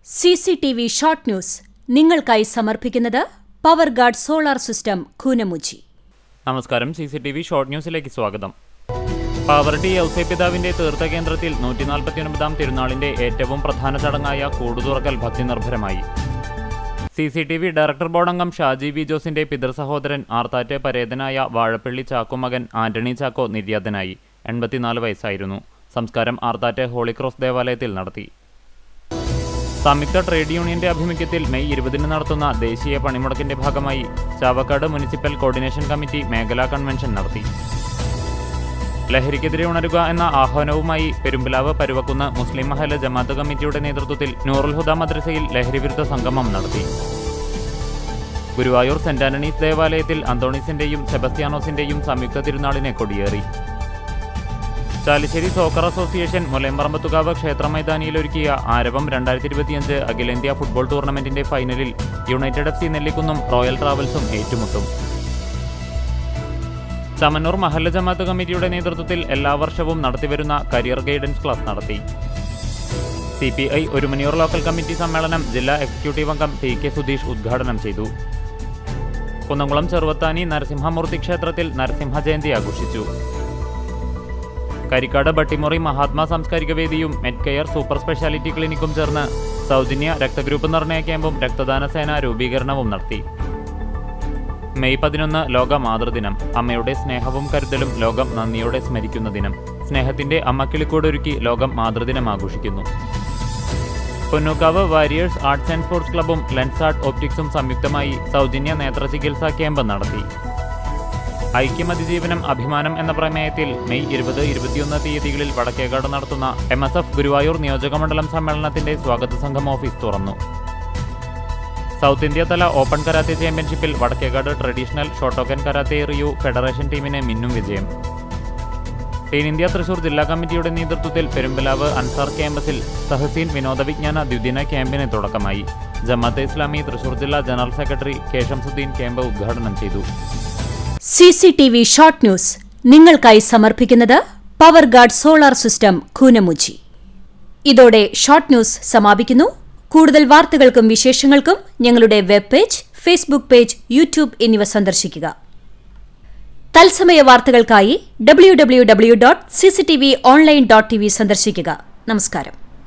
CCTV short news നിങ്ങൾക്കായി സമർപ്പിക്കുന്നത് power guard solar system Koonamuchi. നമസ്കാരം. CCTV ഷോർട്ട് ന്യൂസിലേക്ക് സ്വാഗതം. പാവർട്ടി ഔസേപിതാവിന്റെ തീർത്ഥകേന്ദ്രത്തിൽ 149-ാം തിരുനാളിന്റെ ഏറ്റവും പ്രധാന ചടങ്ങായ കൂടുതുറക്കൽ ഭക്തിനിർഭരമായി. CCTV ഡയറക്ടർ ബോർഡ് അംഗം ഷാജി വി ജോസിന്റെ പിതൃസഹോദരൻ ആർത്താറ്റ് പരേതനായ വാഴപ്പള്ളി ചാക്കോ മകൻ ആന്റണി ചാക്കോ നിര്യാതനായി. 84 വയസ്സായിരുന്നു. സംസ്കാരം ആർത്താറ്റ് ഹോളിക്രോസ് ദേവാലയത്തിൽ നടത്തി. സംയുക്ത ട്രേഡ് യൂണിയന്റെ ആഭിമുഖ്യത്തിൽ മെയ് 20 നടത്തുന്ന ദേശീയ പണിമുടക്കിന്റെ ഭാഗമായി ചാവക്കാട് മുനിസിപ്പൽ കോർഡിനേഷൻ കമ്മിറ്റി മേഖലാ കൺവെൻഷൻ നടത്തി. ലഹരിക്കെതിരെ ഉണരുക എന്ന ആഹ്വാനവുമായി പെരുമ്പിലാവ് പരുവക്കുന്ന് മുസ്ലിം മഹല്ല് ജമാഅത്ത് കമ്മിറ്റിയുടെ നേതൃത്വത്തിൽ നൂറുൽ ഹുദ മദ്രസയിൽ ലഹരിവിരുദ്ധ സംഗമം നടത്തി. ഗുരുവായൂർ സെന്റ് ആന്റണീസ് ദേവാലയത്തിൽ അന്തോണീസിന്റെയും സെബസ്ത്യാനോസിന്റെയും സംയുക്ത തിരുനാളിനെ കൊടിയേറി. ചാലിശ്ശേരി സോക്കർ അസോസിയേഷൻ മുലയമ്പറമ്പത്തുകാവ് ക്ഷേത്ര മൈതാനിയിലൊരുക്കിയ ആരവം 2025 അഖിലേന്ത്യാ ഫുട്ബോൾ ടൂർണമെന്റിന്റെ ഫൈനലിൽ യുണൈറ്റഡ് FC നെല്ലിക്കുന്നും റോയൽ ട്രാവൽസും ഏറ്റുമുട്ടും. ചമന്നൂർ മഹല്ല് ജമാഅത്ത് കമ്മിറ്റിയുടെ നേതൃത്വത്തിൽ എല്ലാ വർഷവും നടത്തിവരുന്ന കരിയർ ഗൈഡൻസ് ക്ലാസ് നടത്തി. CPI ഒരുമനിയൂർ ലോക്കൽ കമ്മിറ്റി സമ്മേളനം ജില്ലാ എക്സിക്യൂട്ടീവ് അംഗം TK സുധീഷ് ഉദ്ഘാടനം ചെയ്തു. കുന്നംകുളം ചെറുവത്താനി നരസിംഹമൂർത്തി ക്ഷേത്രത്തിൽ നരസിംഹ ജയന്തി ആഘോഷിച്ചു. കരിക്കാട് ബട്ടിമുറി മഹാത്മാ സാംസ്കാരിക വേദിയും മെഡ്കെയർ സൂപ്പർ സ്പെഷ്യാലിറ്റി ക്ലിനിക്കും ചേർന്ന് സൗജന്യ രക്തഗ്രൂപ്പ് നിർണയ ക്യാമ്പും രക്തദാന സേന രൂപീകരണവും നടത്തി. മെയ് 11 ലോക മാതൃദിനം. അമ്മയുടെ സ്നേഹവും കരുതലും ലോകം നന്ദിയോടെ സ്മരിക്കുന്ന ദിനം. സ്നേഹത്തിന്റെ അമ്മക്കിളിക്കൂടൊരുക്കി ലോകം മാതൃദിനം ആഘോഷിക്കുന്നു. Ponnookkavu warriors arts and sports ക്ലബ്ബും ലെൻസ് ആർട്ട് ഓപ്റ്റിക്സും സംയുക്തമായി സൗജന്യ നേത്ര ചികിത്സാ ക്യാമ്പ് നടത്തി. ഐക്യമതിജീവനം അഭിമാനം എന്ന പ്രമേയത്തിൽ മെയ് 20, 21 തീയതികളിൽ വടക്കേകാട് നടത്തുന്ന MSF ഗുരുവായൂർ നിയോജകമണ്ഡലം സമ്മേളനത്തിന്റെ സ്വാഗത സംഘം ഓഫീസ് തുറന്നു. സൗത്ത് ഇന്ത്യ തല ഓപ്പൺ കരാത്തെ ചാമ്പ്യൻഷിപ്പിൽ Vadakkekad traditional Shotokan karate ryu federation ടീമിന് മിന്നും വിജയം. ടീം ഇന്ത്യ തൃശൂർ ജില്ലാ കമ്മിറ്റിയുടെ നേതൃത്വത്തിൽ പെരുമ്പിലാവ് അൻസാർ ക്യാമ്പസിൽ തഹസീൻ വിനോദ വിജ്ഞാന ദ്വിദിന ക്യാമ്പിന് തുടക്കമായി. ജമാഅത്തെ ഇസ്ലാമി തൃശൂർ ജില്ലാ general secretary K. Shamsuddin camp ഉദ്ഘാടനം ചെയ്തു. CCTV ഷോർട്ട് ന്യൂസ് നിങ്ങൾക്കായി സമർപ്പിക്കുന്നത് power guard solar system Koonamuchi. ഇതോടെ ഷോർട്ട് ന്യൂസ് സമാപിക്കുന്നു. കൂടുതൽ വാർത്തകൾക്കും വിശേഷങ്ങൾക്കും ഞങ്ങളുടെ web page, Facebook page, YouTube എന്നിവ സന്ദർശിക്കുക. തത്സമയ വാർത്തകൾക്കായി www.cctv online.tv സന്ദർശിക്കുക. നമസ്കാരം.